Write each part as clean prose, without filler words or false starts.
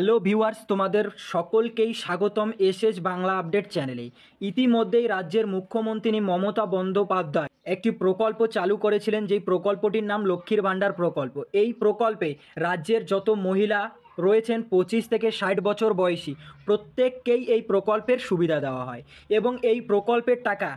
Hello viewers, তোমাদের সকলকেই স্বাগতম এসএস বাংলা আপডেট চ্যানেলে। ইতিমধ্যেই রাজ্যের মুখ্যমন্ত্রী মমতা বন্দ্যোপাধ্যায় একটি প্রকল্প চালু করেছিলেন, যেই প্রকল্পটির নাম লক্ষ্মীর ভাণ্ডার প্রকল্প। এই প্রকল্পে রাজ্যের যত মহিলা রয়েছেন 25 থেকে 60 বছর বয়সী প্রত্যেককেই এই প্রকল্পের সুবিধা দেওয়া হয়। এবং এই প্রকল্পের টাকা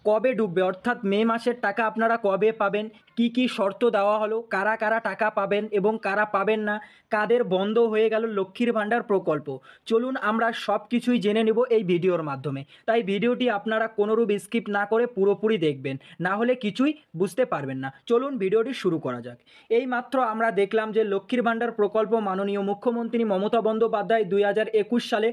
কবে ঢুকবে, অর্থাৎ মে মাসের টাকা আপনারা কবে পাবেন, কি কি শর্ত দেওয়া হলো, কারা কারা টাকা পাবেন এবং কারা পাবেন না, কাদের বন্ধ হয়ে গেল লক্ষ্মীর ভাণ্ডার প্রকল্প, চলুন আমরা সব কিছুই জেনে নেব এই ভিডিওর মাধ্যমে। তাই ভিডিওটি আপনারা কোনোরূপ স্কিপ না করে পুরোপুরি দেখবেন, না হলে কিছুই বুঝতে পারবেন না। চলুন ভিডিওটি শুরু করা যাক। এই মাত্র আমরা দেখলাম যে লক্ষ্মীর ভাণ্ডার প্রকল্প মাননীয় মুখ্যমন্ত্রী মমতা বন্দ্যোপাধ্যায় 2021 সালে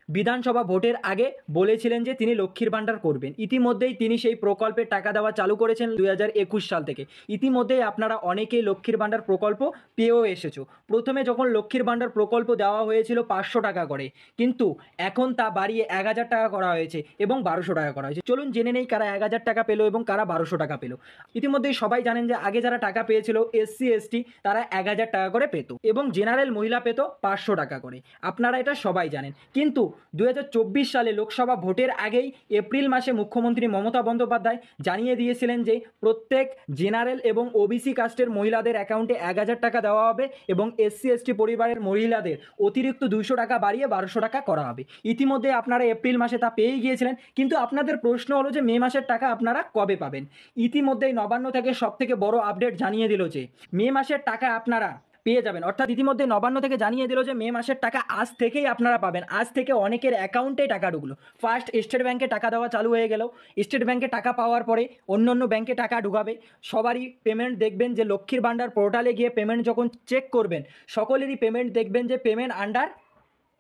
বিধানসভা ভোটের আগে বলেছিলেন যে তিনি লক্ষ্মীর ভাণ্ডার করবেন। ইতিমধ্যেই তিনি সেই প্রকল্পের টাকা দেওয়া চালু করেছেন 2021 সাল থেকে। ইতিমধ্যেই আপনারা অনেকেই লক্ষ্মীর ভাণ্ডার প্রকল্প পেয়েও এসেছো। প্রথমে যখন লক্ষ্মীর ভাণ্ডার প্রকল্প দেওয়া হয়েছিল 500 টাকা করে, কিন্তু এখন তা বাড়িয়ে 1000 টাকা করা হয়েছে এবং 1200 টাকা করা হয়েছে। চলুন জেনে নেই কারা 1000 টাকা পেলো এবং কারা 1200 টাকা পেলো। ইতিমধ্যেই সবাই জানেন যে আগে যারা টাকা পেয়েছিল এসসি এসটি তারা 1000 টাকা করে পেত এবং জেনারেল মহিলা পেত 500 টাকা করে। আপনারা এটা সবাই জানেন। কিন্তু 2024 সালে লোকসভা ভোটের আগেই এপ্রিল মাসে মুখ্যমন্ত্রী মমতা বন্দ্যোপাধ্যায় জানিয়ে দিয়েছিলেন যে প্রত্যেক জেনারেল এবং ওবিসি কাস্টের মহিলাদের অ্যাকাউন্টে 1000 টাকা দেওয়া হবে এবং এসসি এসটি পরিবারের মহিলাদের অতিরিক্ত 200 টাকা বাড়িয়ে 1200 টাকা করা হবে। ইতিমধ্যে আপনারা এপ্রিল মাসে তা পেয়েই গিয়েছিলেন, কিন্তু আপনাদের প্রশ্ন হলো যে মে মাসের টাকা আপনারা কবে পাবেন। ইতিমধ্যেই নবান্ন থেকে সবথেকে বড় আপডেট জানিয়ে দিল যে মে মাসের টাকা আপনারা পেয়ে যাবেন। অর্থাৎ ইতিমধ্যে নবান্ন থেকে জানিয়ে দিল যে মে মাসের টাকা আজ থেকেই আপনারা পাবেন। আজ থেকে অনেকের অ্যাকাউন্টে টাকা ঢুকলো। ফার্স্ট স্টেট ব্যাংকে টাকা দেওয়া চালু হয়ে গেল। স্টেট ব্যাংকে টাকা পাওয়ার পরে অন্য অন্য ব্যাংকে টাকা ঢুকাবে। সবারই পেমেন্ট দেখবেন যে লক্ষ্মীর ভাণ্ডার পোর্টালে গিয়ে পেমেন্ট যখন চেক করবেন, সকলেরই পেমেন্ট দেখবেন যে পেমেন্ট আন্ডার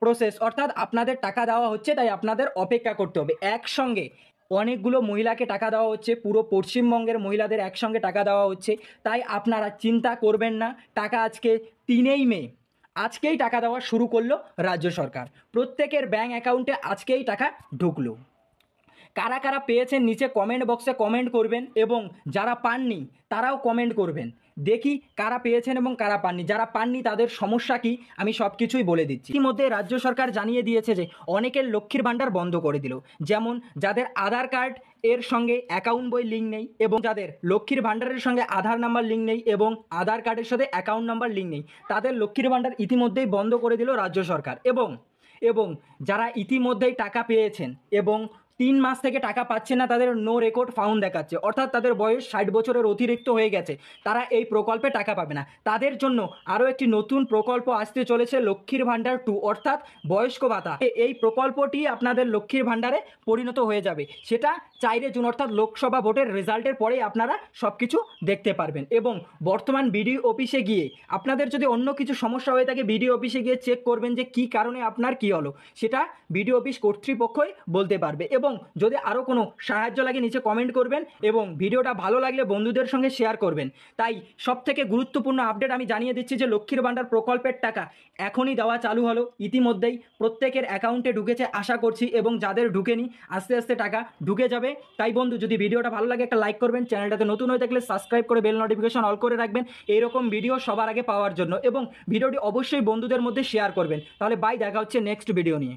প্রসেস, অর্থাৎ আপনাদের টাকা দেওয়া হচ্ছে, তাই আপনাদের অপেক্ষা করতে হবে। একসঙ্গে অনেকগুলো মহিলাকে টাকা দেওয়া হচ্ছে, পুরো পশ্চিমবঙ্গের মহিলাদের একসঙ্গে টাকা দেওয়া হচ্ছে। তাই আপনারা চিন্তা করবেন না। টাকা আজকে 3 মে আজকেই টাকা দেওয়া শুরু করলো রাজ্য সরকার। প্রত্যেকের ব্যাঙ্ক অ্যাকাউন্টে আজকেই টাকা ঢুকলো। কারা কারা পেয়েছেন নিচে কমেন্ট বক্সে কমেন্ট করবেন এবং যারা পাননি তারাও কমেন্ট করবেন। দেখি কারা পেয়েছেন এবং কারা পাননি। যারা পাননি তাদের সমস্যা কি আমি সব কিছুই বলে দিচ্ছি। ইতিমধ্যে রাজ্য সরকার জানিয়ে দিয়েছে যে অনেকের লক্ষ্মীর ভাণ্ডার বন্ধ করে দিল। যেমন যাদের আধার কার্ড এর সঙ্গে অ্যাকাউন্ট বই লিঙ্ক নেই এবং যাদের লক্ষ্মীর ভাণ্ডারের সঙ্গে আধার নাম্বার লিঙ্ক নেই এবং আধার কার্ডের সাথে অ্যাকাউন্ট নাম্বার লিঙ্ক নেই, তাদের লক্ষ্মীর ভাণ্ডার ইতিমধ্যেই বন্ধ করে দিল রাজ্য সরকার। এবং যারা ইতিমধ্যেই টাকা পেয়েছেন এবং 3 মাস থেকে টাকা পাচ্ছে না, তাদের নো রেকর্ড ফাউন্ড দেখাচ্ছে, অর্থাৎ তাদের বয়স 60 বছরের অতিরিক্ত হয়ে গেছে, তারা এই প্রকল্পে টাকা পাবে না। তাদের জন্য আরও একটি নতুন প্রকল্প আসতে চলেছে, লক্ষ্মীর ভাণ্ডার 2, অর্থাৎ বয়স্ক ভাতা। এই প্রকল্পটি আপনাদের লক্ষ্মীর ভাণ্ডারে পরিণত হয়ে যাবে। সেটা 4 জুন অর্থাৎ লোকসভা ভোটের রেজাল্টের পরেই আপনারা সব কিছু দেখতে পারবেন। এবং বর্তমান বিডিও অফিসে গিয়ে আপনাদের যদি অন্য কিছু সমস্যা হয়ে থাকে, বিডিও অফিসে গিয়ে চেক করবেন যে কী কারণে আপনার কী হলো, সেটা বিডিও অফিস কর্তৃপক্ষই বলতে পারবে। এবং যদি আরও কোনো সাহায্য লাগে নিচে কমেন্ট করবেন এবং ভিডিওটা ভালো লাগলে বন্ধুদের সঙ্গে শেয়ার করবেন। তাই সবথেকে গুরুত্বপূর্ণ আপডেট আমি জানিয়ে দিচ্ছি যে লক্ষ্মীর ভাণ্ডার প্রকল্পের টাকা এখনই দেওয়া চালু হলো। ইতিমধ্যেই প্রত্যেকের অ্যাকাউন্টে ঢুকেছে আশা করছি, এবং যাদের ঢুকেনি আস্তে আস্তে টাকা ঢুকে যাবে। তাই বন্ধু, যদি ভিডিওটা ভালো লাগে একটা লাইক করবেন, চ্যানেলটাতে নতুন হয়ে থাকলে সাবস্ক্রাইব করে বেল নোটিফিকেশন অল করে রাখবেন এইরকম ভিডিও সবার আগে পাওয়ার জন্য, এবং ভিডিওটি অবশ্যই বন্ধুদের মধ্যে শেয়ার করবেন। তাহলে বাই, দেখা হচ্ছে নেক্সট ভিডিও নিয়ে।